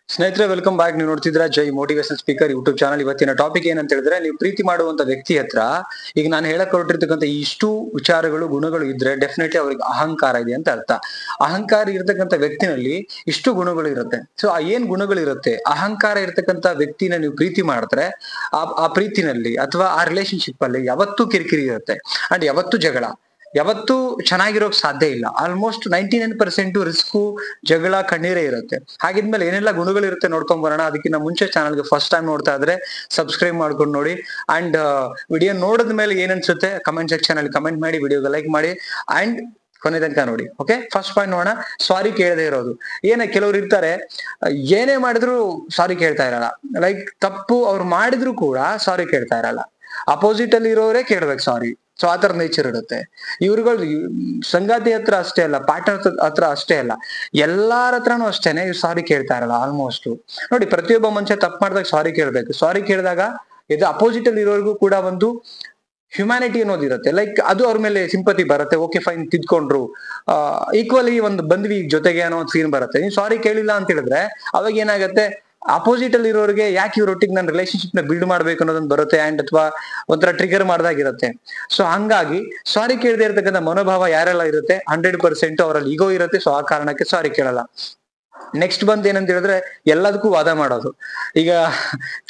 ಸ್ನೇಹಿತರೆ, welcome back. ನೀವು ನೋಡ್ತಿದ್ರ ಜೈ motivation speaker YouTube channel. ಇವತ್ತಿನ ಟಾಪಿಕ್ ಏನಂತ ಹೇಳಿದ್ರೆ, ನೀವು ಪ್ರೀತಿ ಮಾಡುವಂತ ವ್ಯಕ್ತಿ ಹತ್ರ ಈಗ ನಾನು ಹೇಳಕ್ ಹೊರಟಿರ್ತಕ್ಕಂಥ ಇಷ್ಟು ವಿಚಾರಗಳು ಗುಣಗಳು ಇದ್ರೆ ಡೆಫಿನೆಟ್ಲಿ ಅವ್ರಿಗೆ ಅಹಂಕಾರ ಇದೆ ಅಂತ ಅರ್ಥ. ಅಹಂಕಾರ ಇರತಕ್ಕಂಥ ವ್ಯಕ್ತಿನಲ್ಲಿ ಇಷ್ಟು ಗುಣಗಳು ಇರುತ್ತೆ. ಸೊ ಆ ಏನ್ ಗುಣಗಳು ಇರುತ್ತೆ, ಅಹಂಕಾರ ಇರತಕ್ಕಂಥ ವ್ಯಕ್ತಿನ ನೀವು ಪ್ರೀತಿ ಮಾಡಿದ್ರೆ ಆ ಪ್ರೀತಿನಲ್ಲಿ ಅಥವಾ ಆ ರಿಲೇಶನ್ಶಿಪ್ ಅಲ್ಲಿ ಯಾವತ್ತೂ ಕಿರಿಕಿರಿ ಇರುತ್ತೆ ಅಂಡ್ ಯಾವತ್ತೂ ಜಗಳ, ಯಾವತ್ತೂ ಚೆನ್ನಾಗಿರೋಕ್ ಸಾಧ್ಯ ಇಲ್ಲ. ಆಲ್ಮೋಸ್ಟ್ 99% ರಿಸ್ಕು, ಜಗಳ, ಕಣ್ಣೀರೇ ಇರುತ್ತೆ. ಹಾಗಿದ್ಮೇಲೆ ಏನೆಲ್ಲ ಗುಣಗಳಿರುತ್ತೆ ನೋಡ್ಕೊಂಡ್ ಬರೋಣ. ಅದಕ್ಕಿಂತ ಮುಂಚೆ ಚಾನಲ್ಗೆ ಫಸ್ಟ್ ಟೈಮ್ ನೋಡ್ತಾ ಇದ್ರೆ ಸಬ್ಸ್ಕ್ರೈಬ್ ಮಾಡ್ಕೊಂಡು ನೋಡಿ. ಅಂಡ್ ವಿಡಿಯೋ ನೋಡಿದ ಮೇಲೆ ಏನ್ ಅನ್ಸುತ್ತೆ ಕಮೆಂಟ್ ಸೆಕ್ಷನ್ ಅಲ್ಲಿ ಕಮೆಂಟ್ ಮಾಡಿ, ವಿಡಿಯೋಗೆ ಲೈಕ್ ಮಾಡಿ ಅಂಡ್ ಕೊನೆ ತನಕ ನೋಡಿ. ಓಕೆ, ಫಸ್ಟ್ ಪಾಯಿಂಟ್ ನೋಡೋಣ. ಸಾರಿ ಕೇಳದೆ ಇರೋದು. ಕೆಲವ್ರು ಇರ್ತಾರೆ, ಏನೇ ಮಾಡಿದ್ರು ಸಾರಿ ಕೇಳ್ತಾ ಇರಲ್ಲ. ಲೈಕ್ ತಪ್ಪು ಅವ್ರು ಮಾಡಿದ್ರು ಕೂಡ ಸಾರಿ ಕೇಳ್ತಾ ಇರಲ್ಲ. ಅಪೋಸಿಟ್ ಅಲ್ಲಿ ಇರೋರೇ ಕೇಳ್ಬೇಕು ಸಾರಿ. ಸೊ ಆ ತರ ನೇಚರ್ ಇರುತ್ತೆ ಇವ್ರುಗಳು. ಸಂಗಾತಿ ಹತ್ರ ಅಷ್ಟೇ ಅಲ್ಲ, ಪಾರ್ಟ್ನರ್ ಹತ್ರ ಅಷ್ಟೇ ಅಲ್ಲ, ಎಲ್ಲಾರ ಹತ್ರನೂ ಅಷ್ಟೇನೆ ಇವ್ರು ಸಾರಿ ಕೇಳ್ತಾ ಇರಲ್ಲ. ಆಲ್ಮೋಸ್ಟ್ ನೋಡಿ, ಪ್ರತಿಯೊಬ್ಬ ಮನುಷ್ಯ ತಪ್ಪು ಮಾಡಿದಾಗ ಸಾರಿ ಕೇಳ್ಬೇಕು. ಸಾರಿ ಕೇಳಿದಾಗ ಇದು ಅಪೋಸಿಟ್ ಅಲ್ಲಿ ಇರೋರ್ಗೂ ಕೂಡ ಒಂದು ಹ್ಯುಮ್ಯಾನಿಟಿ ಅನ್ನೋದಿರುತ್ತೆ. ಲೈಕ್ ಅದು ಅವ್ರ ಮೇಲೆ ಸಿಂಪತಿ ಬರುತ್ತೆ. ಓಕೆ ಫೈನ್, ತಿದ್ಕೊಂಡ್ರು, ಈಕ್ವಲಿ ಒಂದು ಬಂದ್ವಿ ಜೊತೆಗೆ ಅನ್ನೋ ಒಂದು ಸೀನ್ ಬರುತ್ತೆ. ನೀವು ಸಾರಿ ಕೇಳಿಲ್ಲ ಅಂತ ಹೇಳಿದ್ರೆ ಅವಾಗ ಏನಾಗುತ್ತೆ, ಅಪೋಸಿಟ್ ಅಲ್ಲಿ ಇರೋರಿಗೆ ಯಾಕೆ ಇವ್ರೊಟ್ಟಿಗೆ ನನ್ನ ರಿಲೇಶನ್ಶಿಪ್ ನ ಬಿಲ್ಡ್ ಮಾಡ್ಬೇಕು ಅನ್ನೋದೊಂದು ಬರುತ್ತೆ. ಅಂಡ್ ಅಥವಾ ಒಂಥರ ಟ್ರಿಗರ್ ಮಾಡ್ದಾಗಿರುತ್ತೆ. ಸೊ ಹಂಗಾಗಿ ಸಾರಿ ಕೇಳದೆ ಇರತಕ್ಕಂಥ ಮನೋಭಾವ ಯಾರೆಲ್ಲ ಇರುತ್ತೆ 100% ಅವರಲ್ಲಿ ಈಗೋ ಇರುತ್ತೆ. ಸೊ ಆ ಕಾರಣಕ್ಕೆ ಸಾರಿ ಕೇಳಲ್ಲ. ನೆಕ್ಸ್ಟ್ ಬಂದ್ ಏನಂತ ಹೇಳಿದ್ರೆ, ಎಲ್ಲದಕ್ಕೂ ವಾದ ಮಾಡೋದು. ಈಗ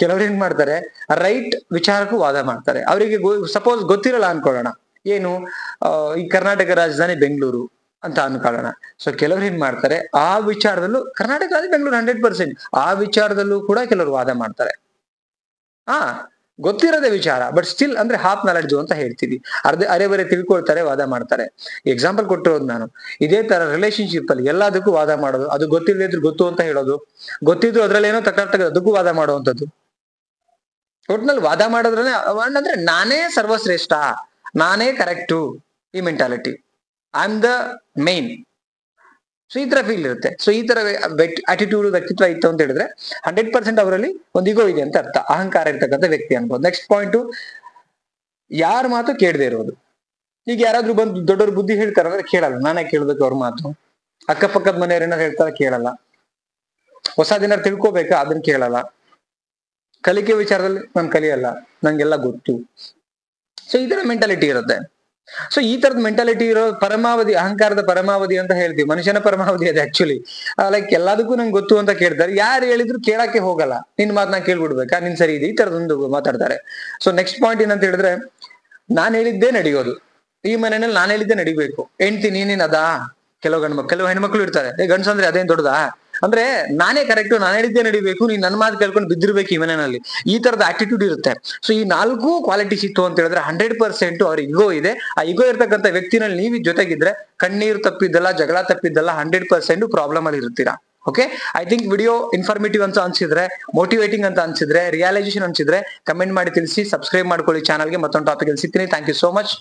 ಕೆಲವ್ರು ಏನ್ ಮಾಡ್ತಾರೆ, ರೈಟ್ ವಿಚಾರಕ್ಕೂ ವಾದ ಮಾಡ್ತಾರೆ. ಅವರಿಗೆ ಸಪೋಸ್ ಗೊತ್ತಿರಲ್ಲ ಅನ್ಕೊಳ್ಳೋಣ, ಏನು ಈ ಕರ್ನಾಟಕ ರಾಜಧಾನಿ ಬೆಂಗಳೂರು ಅಂತ ಅನ್ಕೊಳ್ಳೋಣ. ಸೊ ಕೆಲವ್ರು ಏನ್ ಮಾಡ್ತಾರೆ, ಆ ವಿಚಾರದಲ್ಲೂ ಕರ್ನಾಟಕ ರಾಜಧಾನಿ ಬೆಂಗಳೂರು 100%, ಆ ವಿಚಾರದಲ್ಲೂ ಕೂಡ ಕೆಲವರು ವಾದ ಮಾಡ್ತಾರೆ. ಗೊತ್ತಿರೋದೇ ವಿಚಾರ, ಬಟ್ ಸ್ಟಿಲ್ ಅಂದ್ರೆ ಹಾಫ್ ನಾಲೆಡ್ಜ್ ಅಂತ ಹೇಳ್ತೀವಿ. ಅರೆ ಬರೆ ತಿಳ್ಕೊಳ್ತಾರೆ, ವಾದ ಮಾಡ್ತಾರೆ. ಎಕ್ಸಾಂಪಲ್ ಕೊಟ್ಟಿರೋದು ನಾನು. ಇದೇ ತರ ರಿಲೇಶನ್ಶಿಪ್ ಅಲ್ಲಿ ಎಲ್ಲದಕ್ಕೂ ವಾದ ಮಾಡೋದು. ಅದು ಗೊತ್ತಿಲ್ಲದಿದ್ರು ಗೊತ್ತು ಅಂತ ಹೇಳೋದು, ಗೊತ್ತಿದ್ರು ಅದ್ರಲ್ಲಿ ಏನೋ ತಕರಾರು ಅದಕ್ಕೂ ವಾದ ಮಾಡುವಂಥದ್ದು. ಒಟ್ನಲ್ಲಿ ವಾದ ಮಾಡೋದ್ರಲ್ಲೇ ಅಂದ್ರೆ ನಾನೇ ಸರ್ವಶ್ರೇಷ್ಠ, ನಾನೇ ಕರೆಕ್ಟು, ಈ mentality, I am the main. So ಈ ತರ ಫೀಲ್ ಇರುತ್ತೆ. ಸೊ ಈ ತರ ಆಟಿಟ್ಯೂಡ್, ವ್ಯಕ್ತಿತ್ವ ಇತ್ತು ಅಂತ ಹೇಳಿದ್ರೆ 100% ಅವರಲ್ಲಿ ಒಂದು ಈಗೋ ಇದೆ ಅಂತ ಅರ್ಥ. ಅಹಂಕಾರ ಇರ್ತಕ್ಕಂಥ ವ್ಯಕ್ತಿ ಅನ್ಬೋದು. ನೆಕ್ಸ್ಟ್ ಪಾಯಿಂಟ್, ಯಾರ ಮಾತು ಕೇಳದೆ ಇರೋದು. ಈಗ ಯಾರಾದ್ರೂ ಬಂದು ದೊಡ್ಡವ್ರ ಬುದ್ಧಿ ಹೇಳ್ತಾರ ಅಂದ್ರೆ ಕೇಳಲ್ಲ. ನಾನೇ ಕೇಳ್ಬೇಕು ಅವ್ರ ಮಾತು. ಅಕ್ಕಪಕ್ಕದ ಮನೆಯವ್ರ ಏನಾರು ಹೇಳ್ತಾರ, ಕೇಳಲ್ಲ. ಹೊಸ ದಿನ ತಿಳ್ಕೊಬೇಕಾ, ಅದನ್ನ ಕೇಳಲ್ಲ. ಕಲಿಕೆ ವಿಚಾರದಲ್ಲಿ ನಾನು ಕಲಿಯಲ್ಲ, ನಂಗೆಲ್ಲ ಗೊತ್ತು. ಸೊ ಈ ತರ ಮೆಂಟಾಲಿಟಿ ಇರುತ್ತೆ. ಸೊ ಈ ತರದ ಮೆಂಟಾಲಿಟಿ ಇರೋ ಪರಮಾವಧಿ, ಅಹಂಕಾರದ ಪರಮಾವಧಿ ಅಂತ ಹೇಳ್ತೀವಿ. ಮನುಷ್ಯನ ಪರಮಾವಧಿ ಅದು ಆಕ್ಚುಲಿ. ಲೈಕ್ ಎಲ್ಲದಕ್ಕೂ ನಂಗೆ ಗೊತ್ತು ಅಂತ ಕೇಳ್ತಾರೆ. ಯಾರು ಹೇಳಿದ್ರು ಕೇಳಕ್ಕೆ ಹೋಗಲ್ಲ. ನಿನ್ ಮಾತನ್ನ ಕೇಳ್ಬಿಡ್ಬೇಕಾ, ನಿನ್ ಸರಿ ಇದೆ, ಈ ತರದೊಂದು ಮಾತಾಡ್ತಾರೆ. ಸೊ ನೆಕ್ಸ್ಟ್ ಪಾಯಿಂಟ್ ಏನಂತ ಹೇಳಿದ್ರೆ, ನಾನ್ ಹೇಳಿದ್ದೇ ನಡೆಯೋದು. ಈ ಮನೆಯಲ್ಲಿ ನಾನು ಹೇಳಿದ್ದೆ ನಡಿಬೇಕು. ಹೆಂಡ್ತಿ ನೀನೇನ್ ಅದಾ. ಕೆಲವು ಹೆಣ್ಮಕ್ಳು ಇರ್ತಾರೆ, ಗಂಡ್ಸ ಅಂದ್ರೆ ಅದೇನ್ ದೊಡ್ಡದಾ, ಅಂದ್ರೆ ನಾನೇ ಕರೆಕ್ಟ್, ನಾನು ಹೇಳಿದ್ದೆ ನಡಿಬೇಕು, ನೀನ್ ನನ್ನ ಮಾತು ಕೇಳ್ಕೊಂಡು ಬಿದ್ದಿರ್ಬೇಕು ಈ ಮನೆಯಲ್ಲಿ. ಈ ತರದ ಆಟಿಟ್ಯೂಡ್ ಇರುತ್ತೆ. ಸೊ ಈ 4 ಕ್ವಾಲಿಟೀಸ್ ಇತ್ತು ಅಂತ ಹೇಳಿದ್ರೆ 100% ಅವ್ರ ಈಗೋ ಇದೆ. ಆ ಈಗೋ ಇರ್ತಕ್ಕಂಥ ವ್ಯಕ್ತಿನಲ್ಲಿ ನೀವು ಜೊತೆಗಿದ್ರೆ ಕಣ್ಣೀರು ತಪ್ಪಿದ್ದಲ್ಲ, ಜಗಳ ತಪ್ಪಿದ್ದಲ್ಲ, 100% ಪ್ರಾಬ್ಲಮ್ ಅಲ್ಲಿ ಇರ್ತೀರಾ. Okay, I think video informative ಅಂತ ಅನ್ಸಿದ್ರೆ, ಮೋಟಿವೇಟಿಂಗ್ ಅಂತ ಅನ್ಸಿದ್ರೆ, ರಿಯಲೈಸೇಷನ್ ಅನ್ಸಿದ್ರೆ ಕಮೆಂಟ್ ಮಾಡಿ ತಿಳಿಸಿ. ಸಬ್ಸ್ಕ್ರೈಬ್ ಮಾಡ್ಕೊಳ್ಳಿ ಚಾನಲ್ಗೆ. ಮತ್ತೊಂದು ಟಾಪಿಕ್ ಅಲ್ಲಿ ಸಿಗ್ತೀನಿ. Thank you so much.